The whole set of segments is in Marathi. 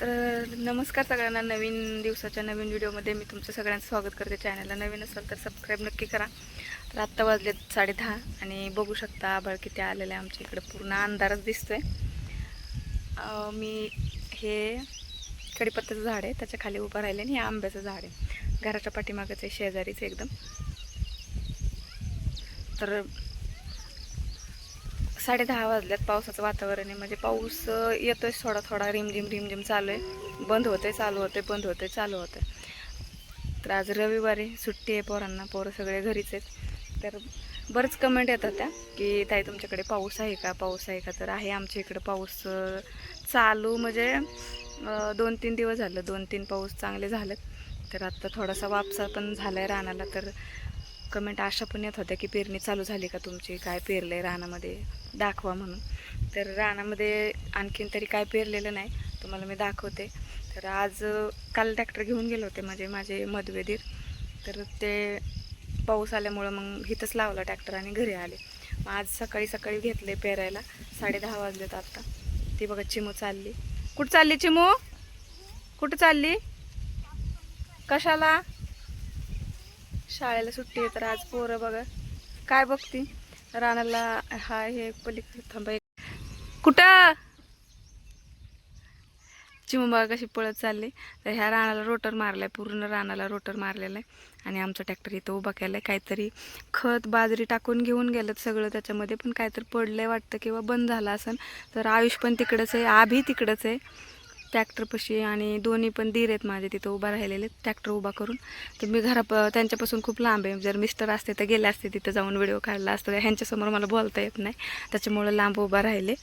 तर नमस्कार सगळ्यांना, नवीन दिवसाच्या नवीन व्हिडिओमध्ये मी तुमचं सगळ्यांचं स्वागत करते. चॅनलला नवीन असाल तर सबस्क्राईब नक्की करा. तर आत्ता वाजलेत 10:30 आणि बघू शकता आभाळ किती आलेलं आहे. आमच्या इकडे पूर्ण अंधारच दिसतोय. मी हे कडीपत्त्याचं झाड आहे त्याच्या खाली उभं राहिले आणि हे आंब्याचं झाड आहे. घराच्या पाठीमागच आहे, शेजारीच एकदम. तर 10:30 वाजल्यात. पावसाचं वातावरण आहे, म्हणजे पाऊस येतोय थोडा थोडा, रिमझिम रिमझिम चालू आहे. बंद होते चालू होते, बंद होते चालू होते. तर आज रविवारी सुट्टी आहे पोरांना, पोरं सगळे घरीच आहेत. तर बरेच कमेंट येतात त्या की ताई तुमच्याकडे पाऊस आहे का, पाऊस आहे का. तर आहे आमच्या इकडं पाऊस चालू, म्हणजे 2-3 दिवस झालं, 2-3 पाऊस चांगले झालेत. तर आत्ता थोडासा वापसा पण झाला आहे रानाला. तर कमेंट अशा पण येत होत्या की पेरणी चालू झाली का तुमची, काय पेरलं आहे रानामध्ये दाखवा म्हणून. तर रानामध्ये आणखीन तरी काय पेरलेलं नाही, तुम्हाला मी दाखवते. तर आज काल ट्रॅक्टर घेऊन गेले होते म्हणजे माझे मधवेदीर. तर ते पाऊस आल्यामुळं मग इथंच लावला ट्रॅक्टर आणि घरी आले. मग आज सकाळी सकाळी घेतले पेरायला. 10:30 वाजलेत आत्ता. ती बघा चिमू चालली. कुठं चालली चिमू, कुठं चालली, कशाला. शाळेला सुट्टी आहे तर आज पोरं बघा काय बघती रानाला. हा हे पलीकडे थांबा, कुठं चिमू बघा कशी पळत चालली. तर ह्या रानाला रोटर मारलाय, पूर्ण रानाला रोटर मारलेला आहे. आणि आमचं ट्रॅक्टर इथं उभा केलाय. काहीतरी खत बाजरी टाकून घेऊन गेलं सगळं त्याच्यामध्ये, पण काहीतरी पडलंय वाटतं किंवा बंद झालं असेल. तर आयुष पण तिकडंच आहे, आभी तिकडंच आहे ट्रॅक्टरपाशी. आणि दोन्ही पण दीर आहेत माझे तिथं उभा राहिलेले ट्रॅक्टर उभा करून. तर मी त्यांच्यापासून खूप लांब आहे. जर मिस्टर असते तर गेले असते तिथं जाऊन व्हिडिओ काढला असतं. ह्यांच्यासमोर मला बोलता येत नाही, त्याच्यामुळं लांब उभा राहिले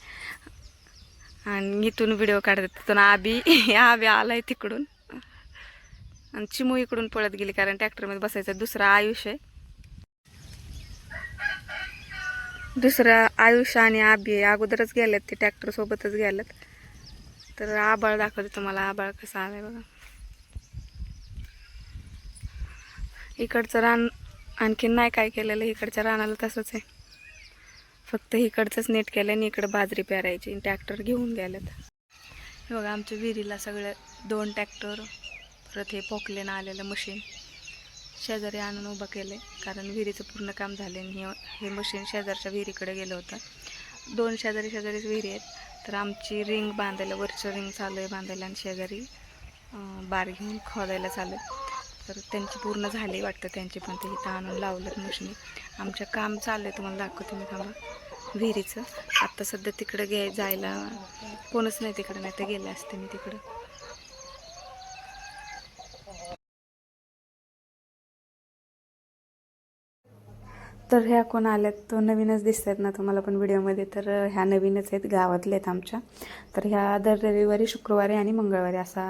आणि इथून व्हिडिओ काढतात. तिथून आभी आलाय तिकडून आणि चिमू इकडून पळत गेली, कारण ट्रॅक्टरमध्ये बसायचं. दुसरा आयुष्य आहे, दुसरा आयुष्य आणि आभी अगोदरच गेलेत, ते ट्रॅक्टर सोबतच गेलेत. तर आबाळ दाखवते तुम्हाला, आबाळ कसं आलाय बघा. इकडचं रान आणखीन नाही काय केलेलं, इकडच्या रानाला तसंच आहे, फक्त इकडचंच नीट केलं आणि इकडं बाजरी पेरायची. ट्रॅक्टर घेऊन गेलेत. बघा आमच्या विहिरीला सगळे 2 ट्रॅक्टर, परत हे पोकलेनं आलेलं मशीन शेजारी आणून उभं केलं आहे, कारण विहिरीचं पूर्ण काम झाले. आणि हे मशीन शेजारच्या विहिरीकडे गेलं होतं. 2 शेजारीच विहिरी आहेत. तर आमची रिंग बांधायला, वरचं रिंग चालू आहे बांधायला आणि शेजारी बार घेऊन खोदायला चालू आहे. तर त्यांची पूर्ण झाली वाटतं, त्यांची पण ते इथं आणून लावलं मशीनी. आमचं काम चालू आहे, तुम्हाला दाखवते मी थांबा. विहिरीचं आत्ता सध्या तिकडं जायला कोणच नाही तिकडं, नाही तर गेले असते मी तिकडं. तर ह्या कोण आल्यात, तो नवीनच दिसत आहेत ना तुम्हाला पण व्हिडिओमध्ये. तर ह्या नवीनच आहेत, गावातले आहेत आमच्या. तर ह्या दर रविवारी, शुक्रवारी आणि मंगळवारी असा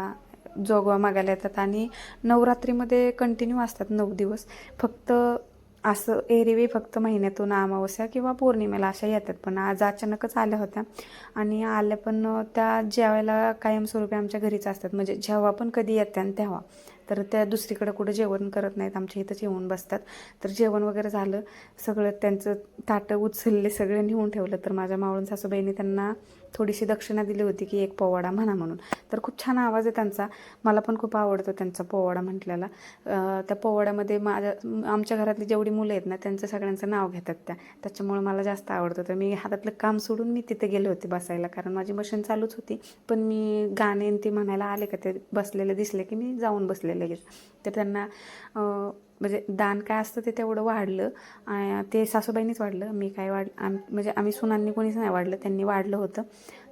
जोगवा मागायला येतात. आणि नवरात्रीमध्ये कंटिन्यू असतात 9 दिवस. फक्त असं एरवी फक्त महिन्यातून अमावस्या किंवा पौर्णिमेला अशा येतात. पण आज अचानकच आल्या होत्या. आणि आल्या पण त्या जेवायला कायमस्वरूपी आमच्या घरीच असतात, म्हणजे जेव्हा पण कधी येत्या तेव्हा. तर त्या दुसरीकडं कुठं जेवण करत नाहीत, आमच्या इथंच येऊन बसतात. तर जेवण वगैरे झालं सगळं, त्यांचं ताटं उचलले, सगळं नेऊन ठेवलं. तर माझ्या मावळून सासूबाईंनी त्यांना थोडीशी दक्षिणा दिली होती की एक पोवाडा म्हणा म्हणून. तर खूप छान आवाज आहे त्यांचा, मला पण खूप आवडतो त्यांचा पोवाडा म्हटलेला. त्या पोवाड्यामध्ये आमच्या घरातली जेवढी मुलं आहेत ना, त्यांचं सगळ्यांचं नाव घेतात त्याच्यामुळे मला जास्त आवडतं. तर मी हातातलं काम सोडून मी तिथे गेले होते बसायला, कारण माझी मशीन चालूच होती. पण मी गाणे ते म्हणायला आले का ते बसलेले दिसले की मी जाऊन बसले लगेच. तर त्यांना म्हणजे दान काय असतं ते तेवढं वाढलं, ते सासूबाईंनीच वाढलं, मी काय म्हणजे आम्ही सुनांनी कोणीच नाही वाढलं, त्यांनी वाढलं होतं.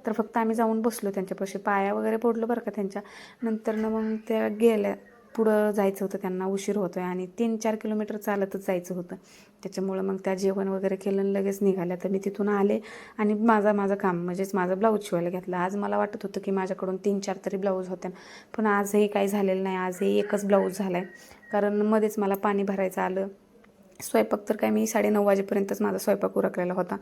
तर फक्त आम्ही जाऊन बसलो त्यांच्यापाशी, पाया वगैरे पडलो बरं का त्यांच्या. नंतर मग त्या गेल्या, पुढं जायचं होतं त्यांना, उशीर होतो आहे आणि 3-4 किलोमीटर चालतच जायचं होतं. त्याच्यामुळं मग त्या जेवण वगैरे केलं आणि लगेच निघाल्या. तर मी तिथून आले आणि माझं काम म्हणजेच माझं ब्लाऊज शिवायला घेतलं. आज मला वाटत होतं की माझ्याकडून 3-4 तरी ब्लाऊज होत्या, पण आजही काही झालेलं नाही. आजही एकच ब्लाऊज झाला आहे, कारण मध्येच मला पाणी भरायचं आलं. स्वयंपाक तर काय मी 9:30 वाजेपर्यंतच माझा स्वयंपाक उरकलेला होता.